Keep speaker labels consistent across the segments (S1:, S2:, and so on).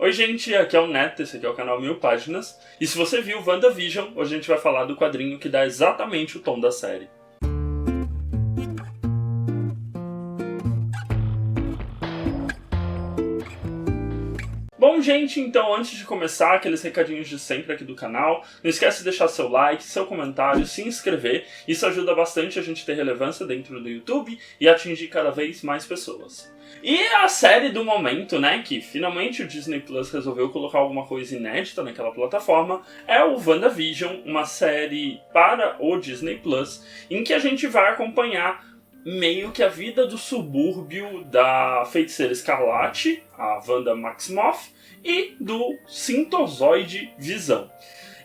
S1: Oi gente, aqui é o Neto, esse aqui é o canal 1000 Páginas. E se você viu WandaVision, hoje a gente vai falar do quadrinho que dá exatamente o tom da série. Bom, gente, então antes de começar, aqueles recadinhos de sempre aqui do canal, não esquece de deixar seu like, seu comentário, se inscrever. Isso ajuda bastante a gente ter relevância dentro do YouTube e atingir cada vez mais pessoas. E a série do momento, né, que finalmente o Disney Plus resolveu colocar alguma coisa inédita naquela plataforma, é o WandaVision, uma série para o Disney Plus, em que a gente vai acompanhar meio que a vida do subúrbio da Feiticeira Escarlate, a Wanda Maximoff, e do sintozoide Visão.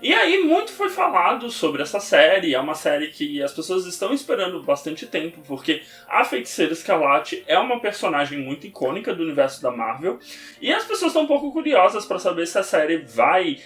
S1: E aí muito foi falado sobre essa série, é uma série que as pessoas estão esperando bastante tempo, porque a Feiticeira Escarlate é uma personagem muito icônica do universo da Marvel, e as pessoas estão um pouco curiosas para saber se a série vai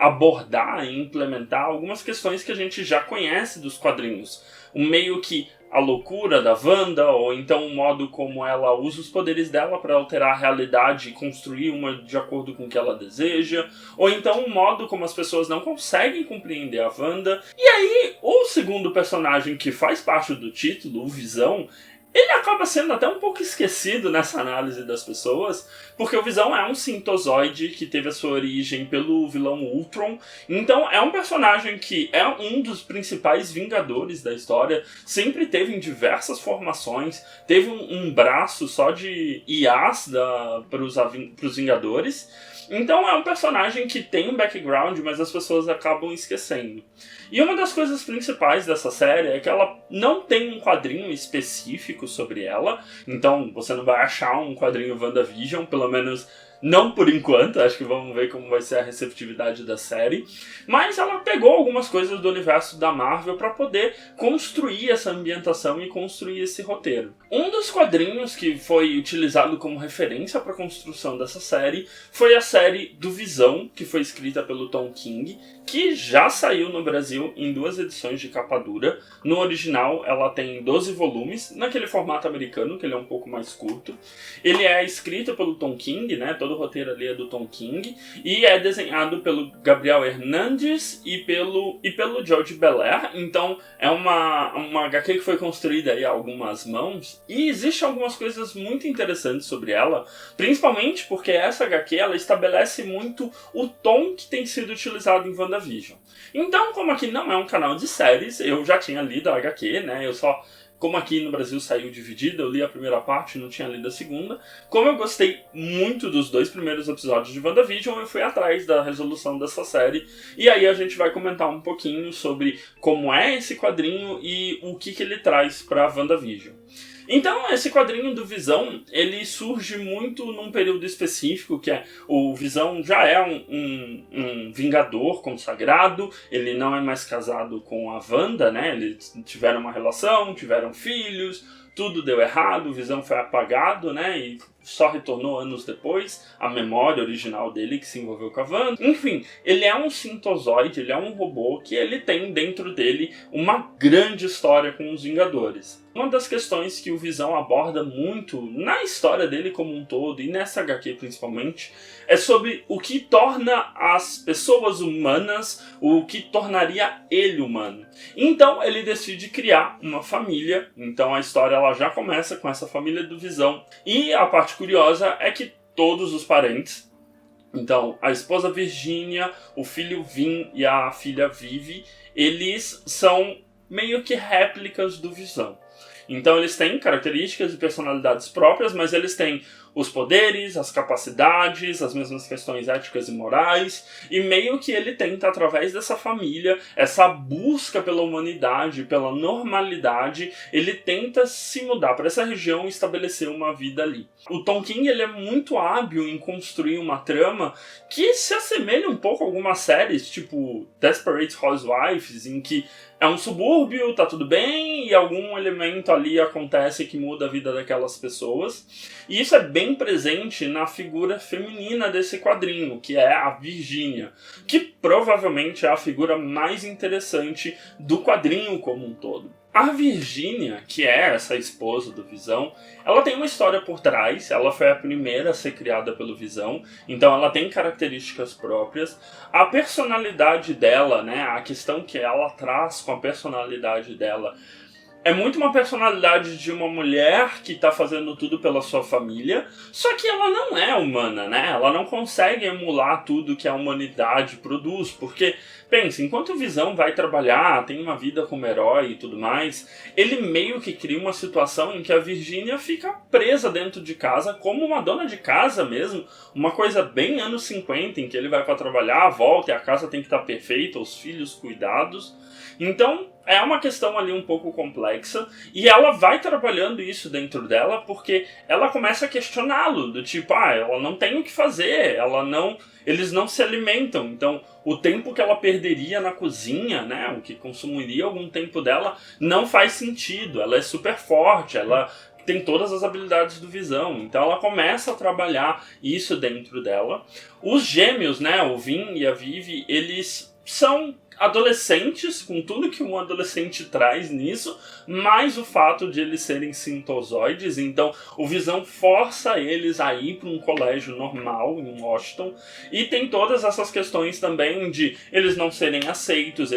S1: abordar e implementar algumas questões que a gente já conhece dos quadrinhos. Meio que a loucura da Wanda, ou então o modo como ela usa os poderes dela para alterar a realidade e construir uma de acordo com o que ela deseja, ou então o modo como as pessoas não conseguem compreender a Wanda. E aí, o segundo personagem que faz parte do título, o Visão, ele acaba sendo até um pouco esquecido nessa análise das pessoas, porque o Visão é um sintozoide que teve a sua origem pelo vilão Ultron. Então é um personagem que é um dos principais vingadores da história, sempre teve em diversas formações, teve um braço só de IAs para os Vingadores. Então é um personagem que tem um background, mas as pessoas acabam esquecendo. E uma das coisas principais dessa série é que ela não tem um quadrinho específico sobre ela. Então você não vai achar um quadrinho WandaVision, pelo menos não por enquanto. Acho que vamos ver como vai ser a receptividade da série. Mas ela pegou algumas coisas do universo da Marvel para poder construir essa ambientação e construir esse roteiro. Um dos quadrinhos que foi utilizado como referência para a construção dessa série foi a série do Visão, que foi escrita pelo Tom King, que já saiu no Brasil em 2 edições de capa dura. No original ela tem 12 volumes, naquele formato americano, que ele é um pouco mais curto. Ele é escrito pelo Tom King, né? Todo o roteiro ali é do Tom King, e é desenhado pelo Gabriel Hernandes e pelo George Belair. Então é uma HQ que foi construída aí a algumas mãos, e existem algumas coisas muito interessantes sobre ela, principalmente porque essa HQ ela estabelece muito o tom que tem sido utilizado em WandaVision. Então, como aqui não é um canal de séries, eu já tinha lido a HQ, né? Como aqui no Brasil saiu dividida, eu li a primeira parte e não tinha lido a segunda. Como eu gostei muito dos 2 primeiros episódios de WandaVision, eu fui atrás da resolução dessa série. E aí a gente vai comentar um pouquinho sobre como é esse quadrinho e o que ele traz para WandaVision. Então, esse quadrinho do Visão, ele surge muito num período específico, que é o Visão já é um vingador consagrado, ele não é mais casado com a Wanda, né? Eles tiveram uma relação, tiveram filhos, tudo deu errado, o Visão foi apagado, né? E só retornou anos depois a memória original dele que se envolveu com a Wanda. Enfim, ele é um sintozoide, ele é um robô que ele tem dentro dele uma grande história com os Vingadores. Uma das questões que o Visão aborda muito na história dele como um todo, e nessa HQ principalmente, é sobre o que torna as pessoas humanas, o que tornaria ele humano. Então ele decide criar uma família. Então a história ela já começa com essa família do Visão. E a parte curiosa é que todos os parentes, então a esposa Virginia, o filho Vin e a filha Vivi, eles são meio que réplicas do Visão. Então eles têm características e personalidades próprias, mas eles têm os poderes, as capacidades, as mesmas questões éticas e morais, e meio que ele tenta, através dessa família, essa busca pela humanidade, pela normalidade, ele tenta se mudar para essa região e estabelecer uma vida ali. O Tom King ele é muito hábil em construir uma trama que se assemelha um pouco a algumas séries, tipo Desperate Housewives, em que é um subúrbio, tá tudo bem, e algum elemento ali acontece que muda a vida daquelas pessoas. E isso é bem presente na figura feminina desse quadrinho, que é a Virginia, que provavelmente é a figura mais interessante do quadrinho como um todo. A Virginia, que é essa esposa do Visão, ela tem uma história por trás, ela foi a primeira a ser criada pelo Visão, então ela tem características próprias. A personalidade dela, né, a questão que ela traz com a personalidade dela, é muito uma personalidade de uma mulher que está fazendo tudo pela sua família, só que ela não é humana, né? Ela não consegue emular tudo que a humanidade produz, porque, pensa, enquanto o Visão vai trabalhar, tem uma vida como herói e tudo mais, ele meio que cria uma situação em que a Virginia fica presa dentro de casa, como uma dona de casa mesmo, uma coisa bem anos 50, em que ele vai para trabalhar, volta e a casa tem que estar perfeita, os filhos cuidados. Então, é uma questão ali um pouco complexa, e ela vai trabalhando isso dentro dela porque ela começa a questioná-lo, do tipo, ela não tem o que fazer, eles não se alimentam, então o tempo que ela perderia na cozinha, né, o que consumiria algum tempo dela, não faz sentido, ela é super forte, ela tem todas as habilidades do Visão, então ela começa a trabalhar isso dentro dela. Os gêmeos, né, o Vin e a Vivi, eles são adolescentes, com tudo que um adolescente traz nisso, mais o fato de eles serem sintozoides, então o Visão força eles a ir para um colégio normal em Washington, e tem todas essas questões também de eles não serem aceitos,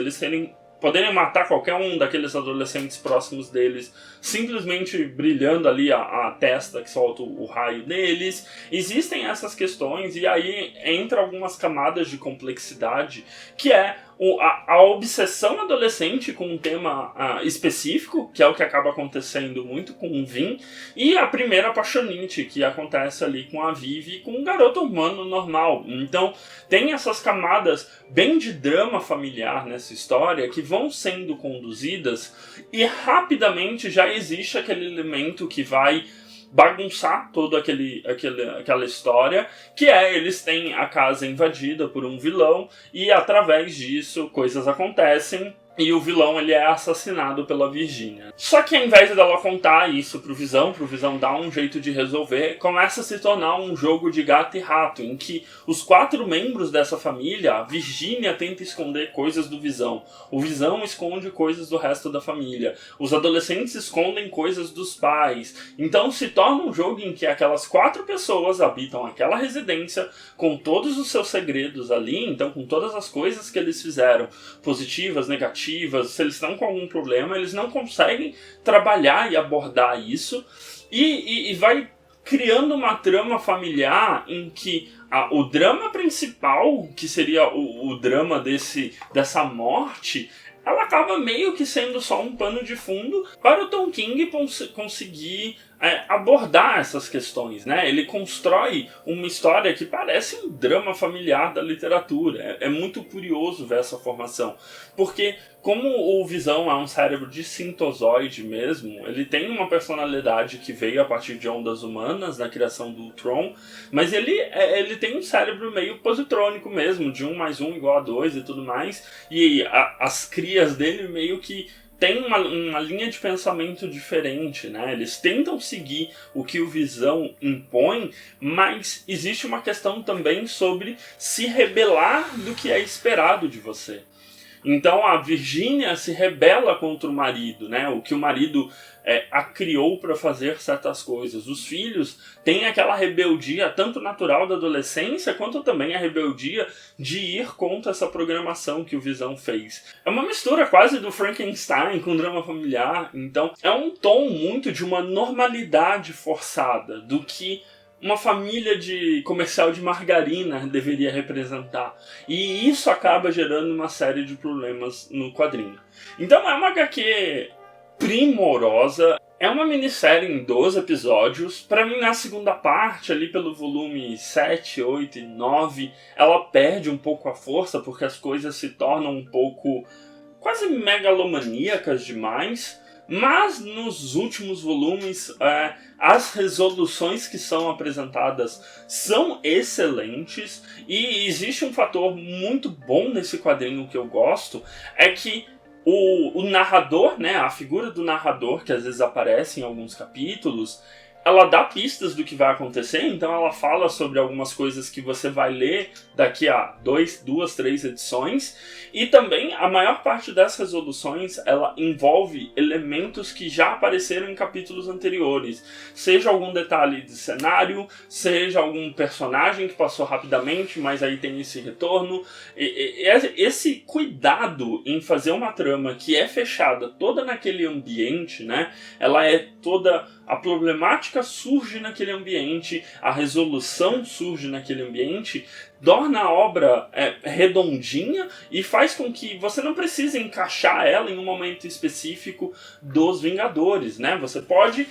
S1: poderem matar qualquer um daqueles adolescentes próximos deles, simplesmente brilhando ali a testa que solta o raio deles. Existem essas questões, e aí entra algumas camadas de complexidade, que é a obsessão adolescente com um tema específico, que é o que acaba acontecendo muito com o Vin, e a primeira apaixonite, que acontece ali com a Vivi, com um garoto humano normal. Então, tem essas camadas bem de drama familiar nessa história, que vão sendo conduzidas, e rapidamente já existe aquele elemento que vai bagunçar toda aquela história, que eles têm a casa invadida por um vilão, e através disso coisas acontecem, e o vilão ele é assassinado pela Virginia. Só que ao invés dela contar isso pro Visão dar um jeito de resolver, começa a se tornar um jogo de gato e rato, em que os 4 membros dessa família, a Virginia tenta esconder coisas do Visão, o Visão esconde coisas do resto da família, os adolescentes escondem coisas dos pais, então se torna um jogo em que aquelas 4 pessoas habitam aquela residência com todos os seus segredos ali, então com todas as coisas que eles fizeram, positivas, negativas, se eles estão com algum problema, eles não conseguem trabalhar e abordar isso, e vai criando uma trama familiar em que o drama principal, que seria o drama dessa morte, ela acaba meio que sendo só um pano de fundo para o Tom King conseguir abordar essas questões, né? Ele constrói uma história que parece um drama familiar da literatura. É muito curioso ver essa formação, porque como o Visão é um cérebro de sintozoide mesmo, ele tem uma personalidade que veio a partir de ondas humanas na criação do Ultron, mas ele tem um cérebro meio positrônico mesmo, de 1 mais 1 igual a 2 e tudo mais, e as crias dele meio que tem uma linha de pensamento diferente, né? Eles tentam seguir o que o Visão impõe, mas existe uma questão também sobre se rebelar do que é esperado de você. Então a Virginia se rebela contra o marido, né? O que o marido a criou para fazer certas coisas. Os filhos têm aquela rebeldia tanto natural da adolescência, quanto também a rebeldia de ir contra essa programação que o Visão fez. É uma mistura quase do Frankenstein com drama familiar, então é um tom muito de uma normalidade forçada, do que uma família de comercial de margarina deveria representar. E isso acaba gerando uma série de problemas no quadrinho. Então é uma HQ primorosa. É uma minissérie em 12 episódios. Pra mim, na segunda parte, ali pelo volume 7, 8 e 9, ela perde um pouco a força, porque as coisas se tornam um pouco quase megalomaníacas demais. Mas nos últimos volumes, as resoluções que são apresentadas são excelentes, e existe um fator muito bom nesse quadrinho que eu gosto, é que o narrador, né, a figura do narrador que às vezes aparece em alguns capítulos, ela dá pistas do que vai acontecer, então ela fala sobre algumas coisas que você vai ler daqui a 2, 3 edições, e também a maior parte das resoluções ela envolve elementos que já apareceram em capítulos anteriores, seja algum detalhe de cenário, seja algum personagem que passou rapidamente, mas aí tem esse retorno. Esse cuidado em fazer uma trama que é fechada toda naquele ambiente, né? Ela é toda... A problemática surge naquele ambiente, a resolução surge naquele ambiente, torna a obra redondinha e faz com que você não precise encaixar ela em um momento específico dos Vingadores, né? Você pode...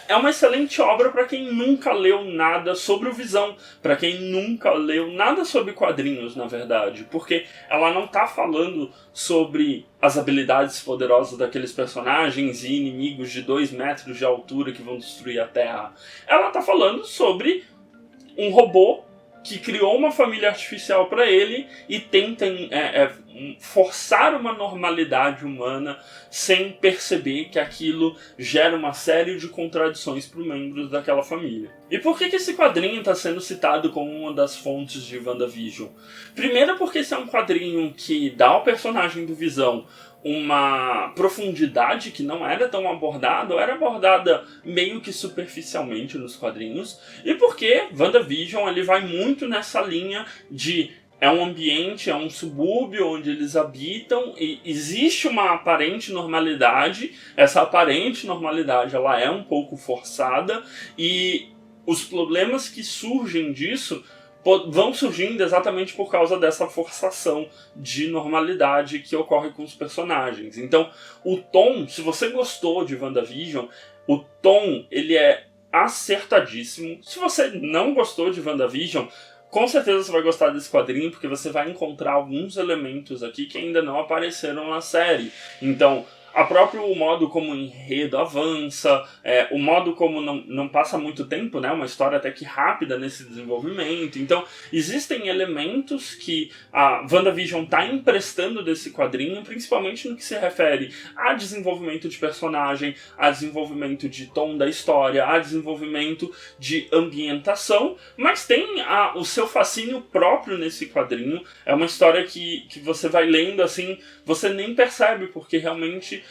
S1: É uma excelente obra para quem nunca leu nada sobre o Visão, para quem nunca leu nada sobre quadrinhos, na verdade, porque ela não está falando sobre as habilidades poderosas daqueles personagens e inimigos de 2 metros de altura que vão destruir a Terra. Ela está falando sobre um robô que criou uma família artificial para ele e tenta forçar uma normalidade humana sem perceber que aquilo gera uma série de contradições para os membros daquela família. E por que esse quadrinho está sendo citado como uma das fontes de WandaVision? Primeiro porque esse é um quadrinho que dá ao personagem do Visão uma profundidade que não era tão abordada, ou era abordada meio que superficialmente nos quadrinhos, e porque WandaVision ele vai muito nessa linha de é um ambiente, é um subúrbio onde eles habitam e existe uma aparente normalidade, essa aparente normalidade ela é um pouco forçada e os problemas que surgem disso vão surgindo exatamente por causa dessa forçação de normalidade que ocorre com os personagens. Então, o tom, se você gostou de WandaVision, o tom ele é acertadíssimo. Se você não gostou de WandaVision, com certeza você vai gostar desse quadrinho, porque você vai encontrar alguns elementos aqui que ainda não apareceram na série. Então, o próprio modo como o enredo avança, o modo como não passa muito tempo, né, uma história até que rápida nesse desenvolvimento. Então, existem elementos que a WandaVision está emprestando desse quadrinho, principalmente no que se refere a desenvolvimento de personagem, a desenvolvimento de tom da história, a desenvolvimento de ambientação, mas tem o seu fascínio próprio nesse quadrinho. É uma história que você vai lendo assim, você nem percebe, porque realmente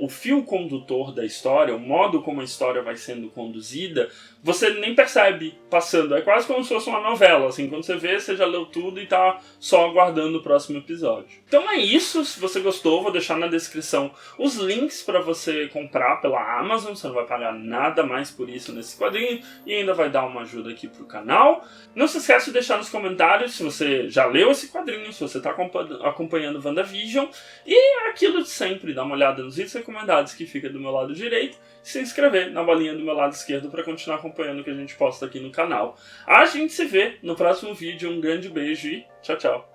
S1: o fio condutor da história, o modo como a história vai sendo conduzida, você nem percebe passando. É quase como se fosse uma novela, assim, quando você vê, você já leu tudo e tá só aguardando o próximo episódio. Então é isso, se você gostou, vou deixar na descrição os links para você comprar pela Amazon, você não vai pagar nada mais por isso nesse quadrinho e ainda vai dar uma ajuda aqui pro canal. Não se esquece de deixar nos comentários se você já leu esse quadrinho, se você tá acompanhando WandaVision, e aquilo de sempre, dá uma olhada nos vídeos recomendados que fica do meu lado direito, e se inscrever na bolinha do meu lado esquerdo para continuar acompanhando o que a gente posta aqui no canal. A gente se vê no próximo vídeo, um grande beijo e tchau, tchau!